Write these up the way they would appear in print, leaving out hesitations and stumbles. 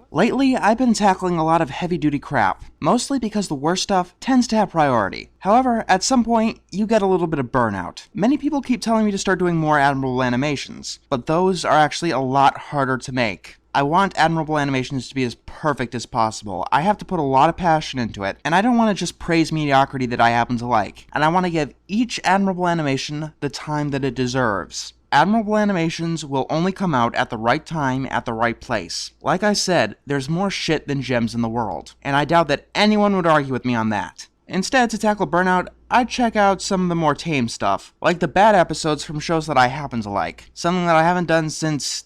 Lately, I've been tackling a lot of heavy-duty crap, mostly because the worst stuff tends to have priority. However, at some point, you get a little bit of burnout. Many people keep telling me to start doing more admirable animations, but those are actually a lot harder to make. I want admirable animations to be as perfect as possible. I have to put a lot of passion into it, and I don't want to just praise mediocrity that I happen to like. And I want to give each admirable animation the time that it deserves. Admirable animations will only come out at the right time, at the right place. Like I said, there's more shit than gems in the world, and I doubt that anyone would argue with me on that. Instead, to tackle burnout, I'd check out some of the more tame stuff, like the bad episodes from shows that I happen to like. Something that I haven't done since,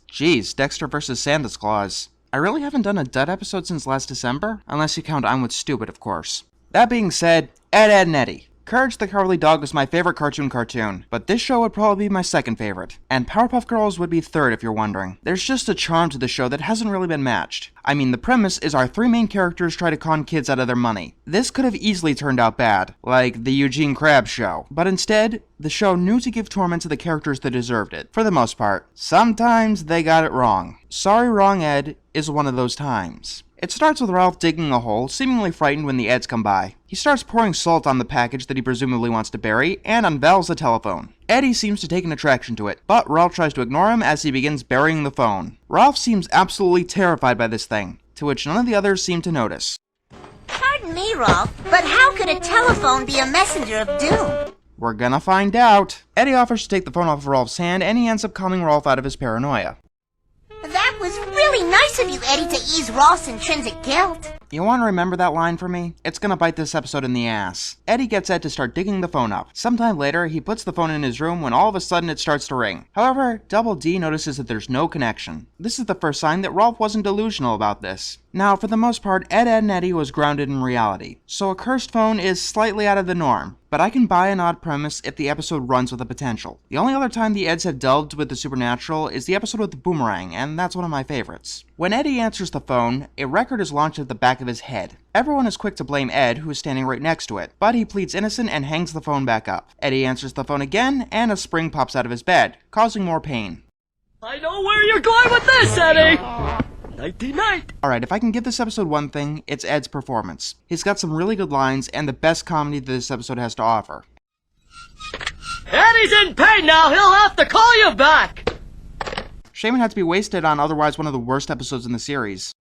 Dexter vs. Santa Claus. I really haven't done a dud episode since last December, unless you count I'm With Stupid, of course. That being said, Ed, and Eddy. Courage the Cowardly Dog was my favorite cartoon, but this show would probably be my second favorite. And Powerpuff Girls would be third if you're wondering. There's just a charm to the show that hasn't really been matched. I mean, the premise is our three main characters try to con kids out of their money. This could have easily turned out bad, like the Eugene Krabs show. But instead, the show knew to give torment to the characters that deserved it, for the most part. Sometimes they got it wrong. Sorry Wrong Ed is one of those times. It starts with Ralph digging a hole, seemingly frightened when the Eds come by. He starts pouring salt on the package that he presumably wants to bury, and unveils the telephone. Eddy seems to take an attraction to it, but Ralph tries to ignore him as he begins burying the phone. Ralph seems absolutely terrified by this thing, to which none of the others seem to notice. Pardon me, Ralph, but how could a telephone be a messenger of doom? We're gonna find out. Eddy offers to take the phone off of Ralph's hand, and he ends up calming Ralph out of his paranoia. That was really nice of you, Eddy, to ease Ralph's intrinsic guilt. You want to remember that line for me? It's gonna bite this episode in the ass. Eddy gets Ed to start digging the phone up. Sometime later, he puts the phone in his room when all of a sudden it starts to ring. However, Double D notices that there's no connection. This is the first sign that Ralph wasn't delusional about this. Now, for the most part, Ed, and Eddy was grounded in reality, so a cursed phone is slightly out of the norm. But I can buy an odd premise if the episode runs with a potential. The only other time the Eds have delved with the supernatural is the episode with the boomerang, and that's one of my favorites. When Eddy answers the phone, a record is launched at the back of his head. Everyone is quick to blame Ed, who is standing right next to it, but he pleads innocent and hangs the phone back up. Eddy answers the phone again, and a spring pops out of his bed, causing more pain. I know where you're going with this, Eddy! Nighty-night! Alright, if I can give this episode one thing, it's Ed's performance. He's got some really good lines and the best comedy that this episode has to offer. Eddy's in pain now, he'll have to call you back! Shame it had to be wasted on otherwise one of the worst episodes in the series.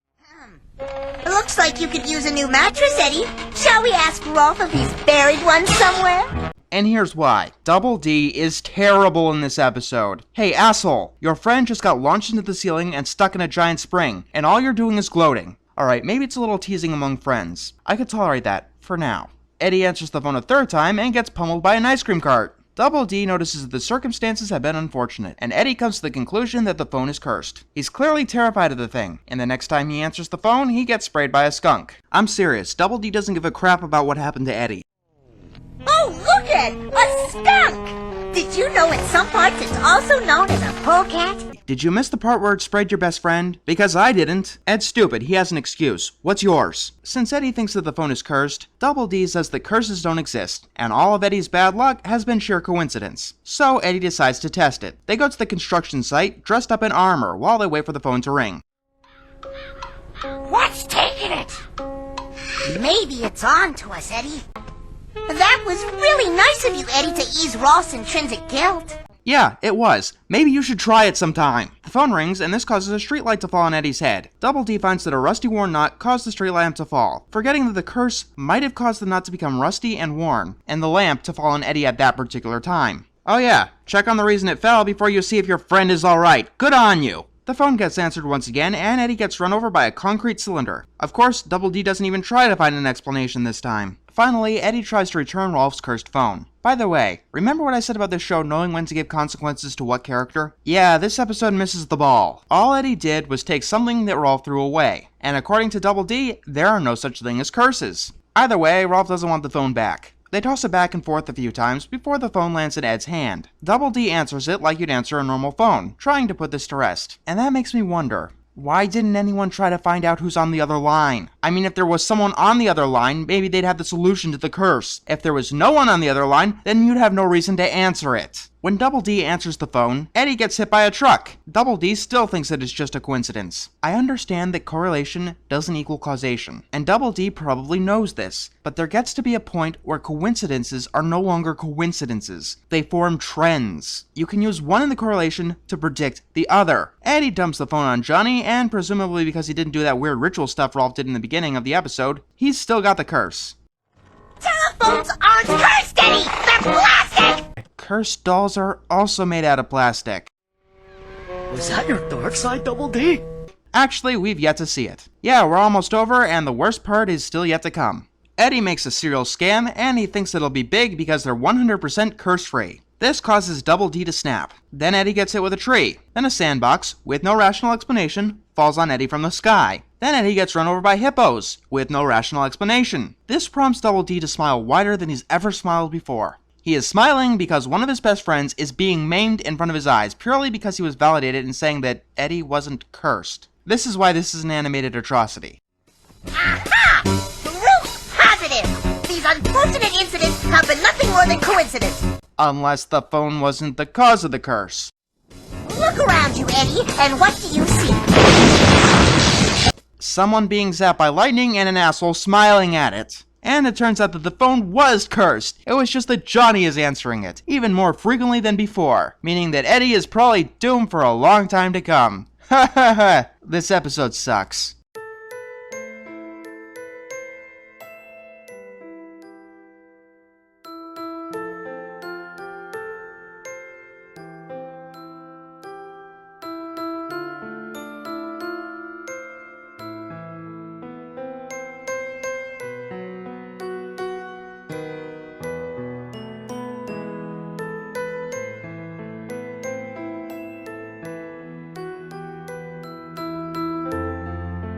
Looks like you could use a new mattress, Eddy. Shall we ask Ralph if he's buried one somewhere? And here's why. Double D is terrible in this episode. Hey, asshole! Your friend just got launched into the ceiling and stuck in a giant spring, and all you're doing is gloating. Alright, maybe it's a little teasing among friends. I could tolerate that, for now. Eddy answers the phone a third time and gets pummeled by an ice cream cart. Double D notices that the circumstances have been unfortunate, and Eddy comes to the conclusion that the phone is cursed. He's clearly terrified of the thing, and the next time he answers the phone, he gets sprayed by a skunk. I'm serious, Double D doesn't give a crap about what happened to Eddy. Oh, look at a skunk! Did you know in some parts it's also known as a polecat? Did you miss the part where it sprayed your best friend? Because I didn't. Ed's stupid, he has an excuse. What's yours? Since Eddy thinks that the phone is cursed, Double D says that curses don't exist, and all of Eddy's bad luck has been sheer coincidence. So Eddy decides to test it. They go to the construction site, dressed up in armor, while they wait for the phone to ring. What's taking it? Maybe it's on to us, Eddy. That was really nice of you, Eddy, to ease Ralph's intrinsic guilt. Yeah, it was. Maybe you should try it sometime. The phone rings, and this causes a streetlight to fall on Eddy's head. Double D finds that a rusty worn nut caused the street lamp to fall, forgetting that the curse might have caused the nut to become rusty and worn, and the lamp to fall on Eddy at that particular time. Oh yeah, check on the reason it fell before you see if your friend is alright. Good on you! The phone gets answered once again, and Eddy gets run over by a concrete cylinder. Of course, Double D doesn't even try to find an explanation this time. Finally, Eddy tries to return Ralph's cursed phone. By the way, remember what I said about this show knowing when to give consequences to what character? Yeah, this episode misses the ball. All Eddy did was take something that Ralph threw away, and according to Double D, there are no such thing as curses. Either way, Ralph doesn't want the phone back. They toss it back and forth a few times before the phone lands in Ed's hand. Double D answers it like you'd answer a normal phone, trying to put this to rest. And that makes me wonder, why didn't anyone try to find out who's on the other line? I mean, if there was someone on the other line, maybe they'd have the solution to the curse. If there was no one on the other line, then you'd have no reason to answer it. When Double D answers the phone, Eddy gets hit by a truck. Double D still thinks that it's just a coincidence. I understand that correlation doesn't equal causation, and Double D probably knows this, but there gets to be a point where coincidences are no longer coincidences. They form trends. You can use one in the correlation to predict the other. Eddy dumps the phone on Johnny, and presumably because he didn't do that weird ritual stuff Rolf did in the beginning of the episode, he's still got the curse. Telephones aren't cursed, Eddy! They're plastic! Cursed dolls are also made out of plastic. Was that your dark side, Double D? Actually, we've yet to see it. Yeah, we're almost over, and the worst part is still yet to come. Eddy makes a cereal scan, and he thinks it'll be big because they're 100% curse-free. This causes Double D to snap. Then Eddy gets hit with a tree. Then a sandbox, with no rational explanation, falls on Eddy from the sky. Then Eddy gets run over by hippos, with no rational explanation. This prompts Double D to smile wider than he's ever smiled before. He is smiling because one of his best friends is being maimed in front of his eyes, purely because he was validated in saying that Eddy wasn't cursed. This is why this is an animated atrocity. Aha! Proof positive! These unfortunate incidents have been nothing more than coincidence. Unless the phone wasn't the cause of the curse. Look around you, Eddy, and what do you see? Someone being zapped by lightning and an asshole smiling at it. And it turns out that the phone was cursed. It was just that Johnny is answering it, even more frequently than before, meaning that Eddy is probably doomed for a long time to come. Ha ha ha! This episode sucks.